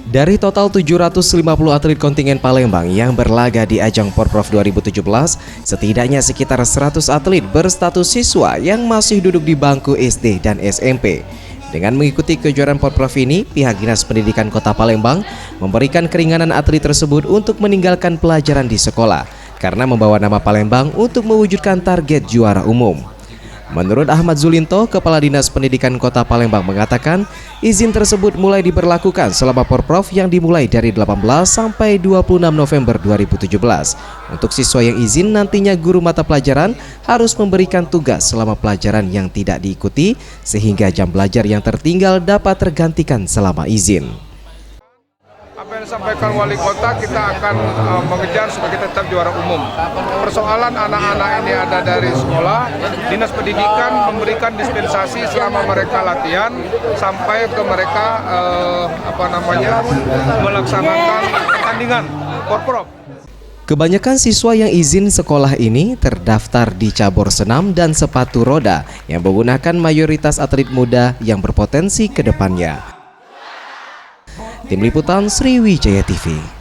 Dari total 750 atlet kontingen Palembang yang berlaga di ajang Porprov 2017, setidaknya sekitar 100 atlet berstatus siswa yang masih duduk di bangku SD dan SMP. Dengan mengikuti kejuaraan Porprov ini, pihak Dinas Pendidikan Kota Palembang memberikan keringanan atlet tersebut untuk meninggalkan pelajaran di sekolah karena membawa nama Palembang untuk mewujudkan target juara umum. Menurut Ahmad Zulinto, Kepala Dinas Pendidikan Kota Palembang mengatakan, izin tersebut mulai diberlakukan selama Porprov yang dimulai dari 18 sampai 26 November 2017. Untuk siswa yang izin, nantinya guru mata pelajaran harus memberikan tugas selama pelajaran yang tidak diikuti, sehingga jam belajar yang tertinggal dapat tergantikan selama izin. Apa yang disampaikan wali kota, kita akan mengejar sebagai tetap juara umum. Persoalan anak-anak ini ada dari sekolah, Dinas Pendidikan memberikan dispensasi selama mereka latihan sampai ke mereka melaksanakan pertandingan Porprov. Kebanyakan siswa yang izin sekolah ini terdaftar di cabur senam dan sepatu roda yang menggunakan mayoritas atlet muda yang berpotensi ke depannya. Tim Liputan Sriwijaya TV.